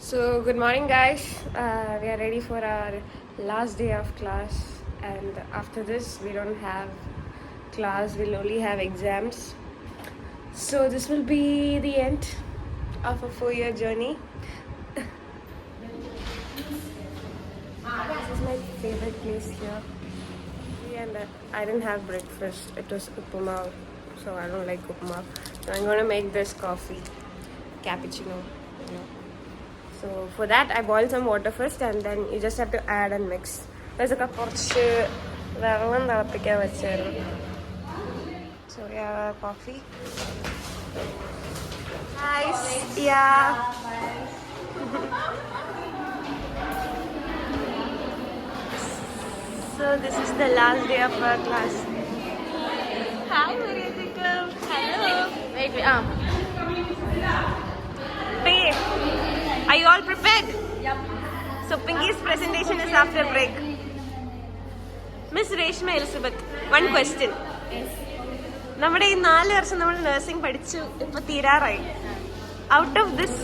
So, good morning, guys. We are ready for our last day of class, and after this, we don't have class, we'll only have exams. So, this will be the end of a 4-year journey. This is my favorite place here. And I didn't have breakfast, it was upama, so I don't like upama. So, I'm gonna make this coffee, cappuccino. You know. So for that, I boil some water first, and then you just have to add and mix. There's കുറച്ച് വെള്ളം തിളപ്പിക്കാൻ വെച്ചായിരുന്നു. So yeah, coffee. Nice. Yeah. So this is the last day of our class. Hi, Mariatika. Hello. Wait. Pay. Are you all prepared? Yep. So Pinky's presentation is after break. Miss Reshma Elizabeth, one question. Yes. നമ്മുടെ ഈ 4 വർഷം നമ്മൾ nursing പഠിച്ചു ഇപ്പൊ തീരാറായി. Out of this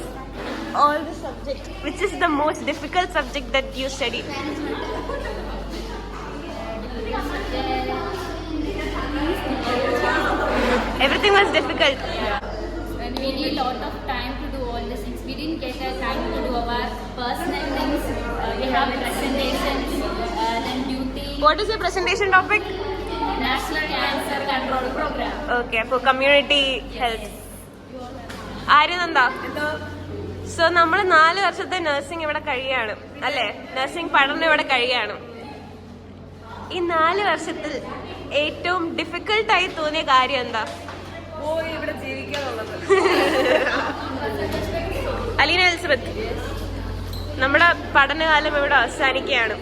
all the subject, which is the most difficult subject that you studied? Everything was difficult. Yeah. And we need a lot of time to do all these things. We didn't get the time to do our personal things. We have presentations, then duty. What is your presentation topic? National Cancer Control Program. Okay, for community health. Aryananda, so നമ്മൾ 4 വർഷത്തെ nursing ഇവിടെ കഴിയാണ് അല്ലേ? Nursing പഠനം ഇവിടെ കഴിയാണ്. ഈ 4 വർഷത്തിൽ ഏറ്റവും ഡിഫിക്കൽട്ടായി തോന്നിയ കാര്യം എന്താ? ഇവിടെ ജീവിക്കാനുള്ളത്. അലീന എലിസബത്ത്, നമ്മുടെ പഠനകാലം ഇവിടെ അവസാനിക്കുകയാണ്.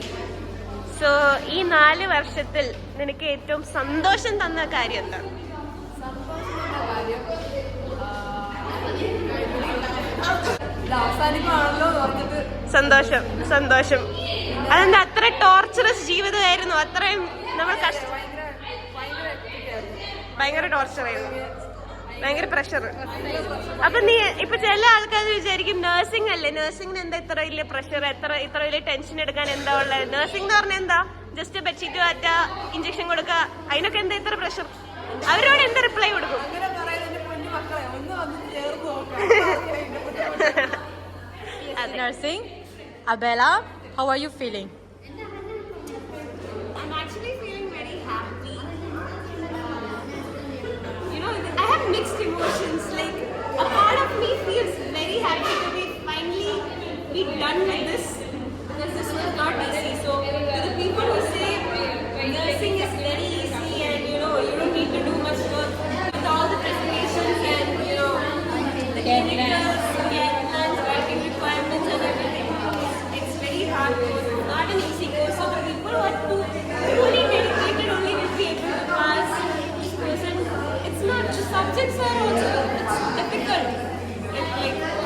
സോ ഈ 4 വർഷത്തിൽ നിനക്ക് ഏറ്റവും സന്തോഷം തന്ന കാര്യം എന്താ? സന്തോഷം. സന്തോഷം. അതെന്താ അത്ര ടോർച്ചറസ് ജീവിതമായിരുന്നു? അത്രയും നമ്മൾ ഭയങ്കര ടോർച്ചറായിരുന്നു, ഭയങ്കര പ്രഷർ. അപ്പൊ നീ ഇപ്പൊ ചില ആൾക്കാർ വിചാരിക്കും നഴ്സിംഗ് അല്ലേ, നഴ്സിംഗിന് എന്താ ഇത്ര വലിയ പ്രഷർ, ഇത്ര വലിയ ടെൻഷൻ എടുക്കാൻ എന്താ ഉള്ളത്? നഴ്സിംഗ് എന്ന് പറഞ്ഞാൽ എന്താ? ജസ്റ്റ് ബെഡ്ഷീറ്റ് മാറ്റുക, ഇഞ്ചക്ഷൻ കൊടുക്കുക, അതിനൊക്കെ എന്താ ഇത്ര പ്രഷർ? അവരോട് എന്താ റിപ്ലൈ കൊടുക്കും? Nursing. Abella, how are you feeling? I'm actually feeling very happy. You know, I have mixed emotions. Like, a part of me feels very happy to be finally be done with this, because this was not easy. So, to the people who say nursing is very easy and you know you don't need to do much work, with all the presentations and you know the clinicals, deadlines, writing requirements and everything, it's very hard course. It's not an easy course. So the people who are truly dedicated only will be able to pass this course. And it's not, the subjects are also, it's difficult. Like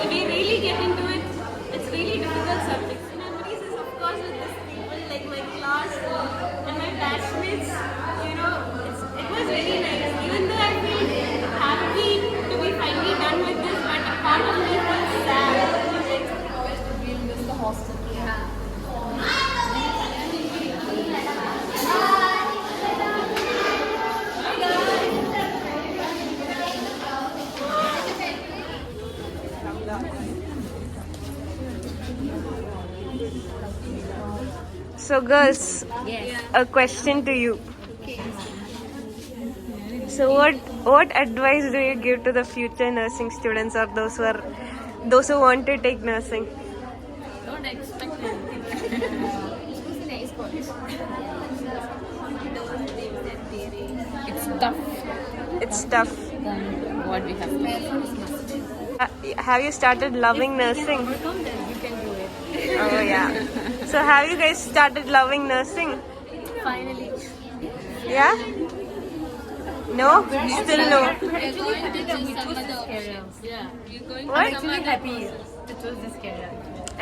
if we really get into it, it's really difficult subjects. Memories is of course with this people, like my class and my batchmates. You know, it was very nice. Even though I feel happy to be finally done with this, but a part of me feels sad. We'll miss the hostel. Yeah. So girls, Yes. a question to you. So what advice do you give to the future nursing students or those who want to take nursing? Don't expect anything. It's tough. It's tough. Than what we have to. Have you started loving nursing? You can do it. Oh yeah. So have you guys started loving nursing? Finally. Yeah? No? Still no. We're going to choose some other options. Yeah. You're going to What? some other Happy course. to choose this career.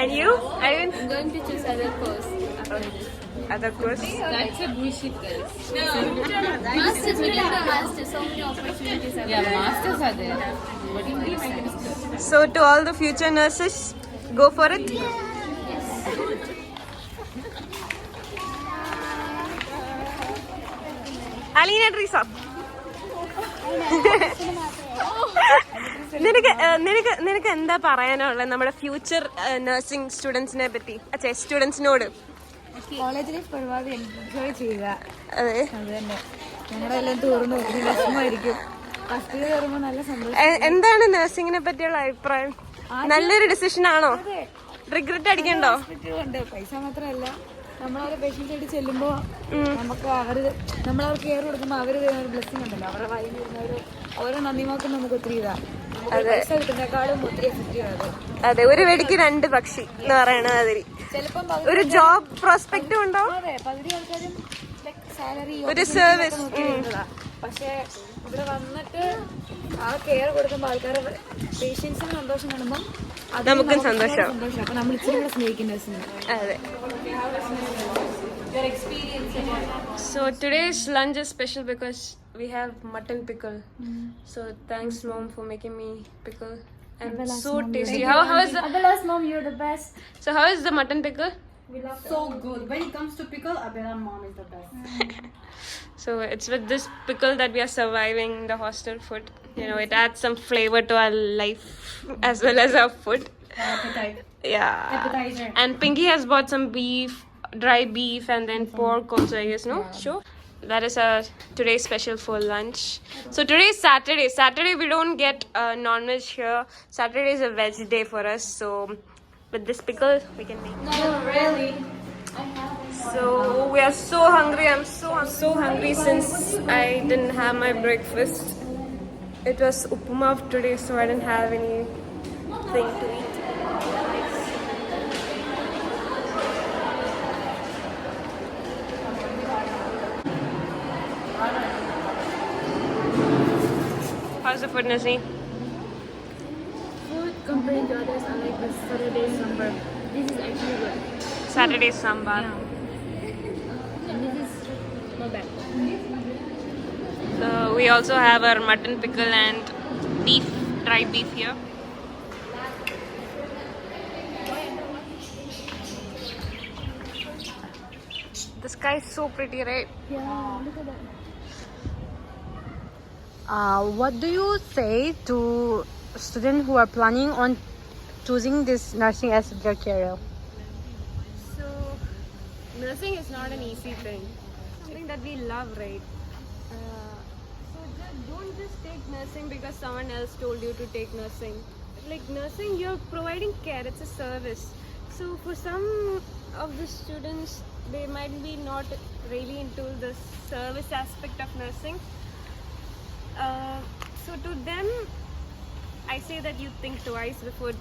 And you? Arvind? I'm going to choose other course after this. Other course? That's a bullshit, guys. No. Masters, we can do masters. So many opportunities are there. Yeah, masters are there. But So to all the future nurses, Go for it. Alina Teresa. നിനക്ക് എന്താ പറയാനുള്ളത് നമ്മുടെ future nursing സ്റ്റുഡൻസിനെ പറ്റി? അച്ഛേ, സ്റ്റുഡൻസിനോട്. College life ഒരുപാട് enjoy ചെയ്യുക. അതെ, അത് തന്നെ. ഞങ്ങളുടെ എല്ലാം തീർന്നു വിഷമമായിരിക്കും. ഫസ്റ്റ് കയറുമ്പോൾ നല്ല സന്തോഷം. എന്താണ് നഴ്സിംഗിനെ പറ്റിയുള്ള അഭിപ്രായം? നല്ലൊരു ഡിസിഷൻ ആണോ? റിഗ്രറ്റ് അടിക്കണ്ടോ? ഉണ്ട്. പൈസ മാത്രമല്ല, നമ്മളവരെ പേഷ്യൻസ് ആയിട്ട് ചെല്ലുമ്പോൾ നമുക്ക് നമ്മളവർക്ക് കെയർ കൊടുക്കുമ്പോൾ അവർ തരുന്ന ഒരു ബ്ലെസ്സിങ് ഉണ്ടല്ലോ. അവരുടെ വായിൽ വരുന്നവർ ഓരോ നന്ദി വാക്കും നമുക്ക് ഒത്തിരി പൈസ കിട്ടുന്നേക്കാളും ഒത്തിരി എഫക്റ്റീവ് അത്. അതെ, ഒരു വെടിക്ക് രണ്ട് പക്ഷി എന്ന് പറയണ മാതിരി. ചിലപ്പം ഒരു ജോബ് പ്രോസ്പെക്റ്റും ഉണ്ടാവും. അതെ, പകുതി ആൾക്കാരും സാലറി ഒരു സർവീസ്. പക്ഷെ ഇവിടെ വന്നിട്ട് ആ കെയർ കൊടുക്കുമ്പോൾ ആൾക്കാരെ പേഷ്യൻസിന് സന്തോഷം കാണുമ്പോൾ നമുക്കും സന്തോഷം. അപ്പൊ നമ്മൾ ഇച്ചിരി കൂടെ സ്നേഹിക്കുന്ന. അതെ. So today's lunch is special because we have mutton pickle. So thanks mom for making me pickle and so tasty. How is the Abela's mom, you're the best. So how is the mutton pickle? So good. When it comes to pickle, Abela mom is the best. So it's with this pickle that we are surviving the hostel food. You know, it adds some flavor to our life as well as our food. Appetite. Yeah. Appetizer. And Pinky has bought some beef, dry beef, and then pork also, I guess, no? Sure. That is today's special for lunch. So today is Saturday. Saturday we don't get non-veg here. Saturday is a veg day for us. So with this pickle we can make. No, really. So we are so hungry. I'm so hungry since I didn't have my breakfast. It was upma today, so I didn't have anything to eat. How's the food, Nazi? Food compared to others, I like the Saturday sambar. This is actually good. Saturday sambar. And this is not bad. So we also have our mutton pickle and beef, dry beef here. The sky is so pretty, right? Yeah, look at that. What do you say to students who are planning on choosing this nursing as their career? So, nursing is not an easy thing. Something that we love, right? So don't just take nursing because someone else told you to take nursing. Like nursing, you're providing care. It's a service. So for some of the students, they might be not really into the service aspect of nursing. So to them, I say that you think twice before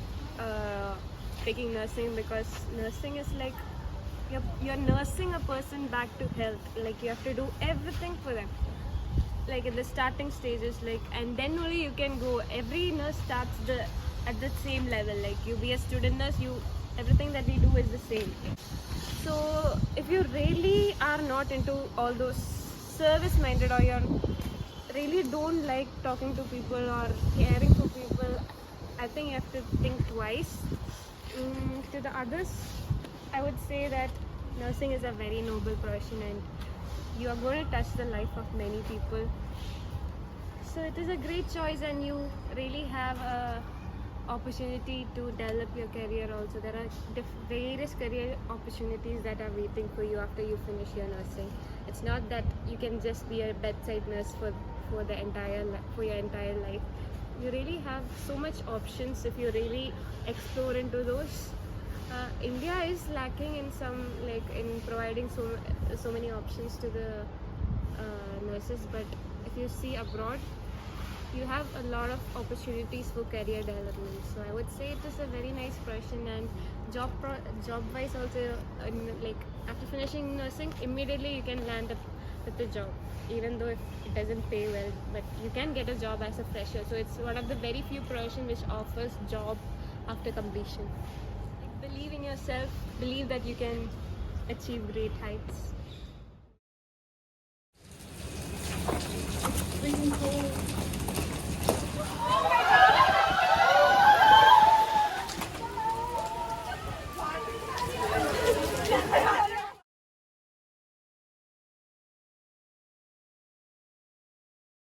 taking nursing, because nursing is like you're nursing a person back to health. Like you have to do everything for them, like in the starting stages, like, and then only you can go. Every nurse starts at the same level. Like you be a student nurse, everything that we do is the same. So if you really are not into all those service minded, or you're really don't like talking to people or caring for people, I think you have to think twice. To the others, I would say that nursing is a very noble profession and you are going to touch the life of many people. So it is a great choice and you really have a opportunity to develop your career also. There are various career opportunities that are waiting for you after you finish your nursing. It's not that you can just be a bedside nurse for your entire life. You really have so much options if you really explore into those. India is lacking in some, like in providing so many options to the nurses, but if you see abroad, you have a lot of opportunities for career development. So I would say it is a very nice profession, and job wise also, like after finishing nursing, immediately you can land with a job, even though if it doesn't pay well, but you can get a job as a fresher. So it's one of the very few professions which offers job after completion. Like, believe in yourself, believe that you can achieve great heights.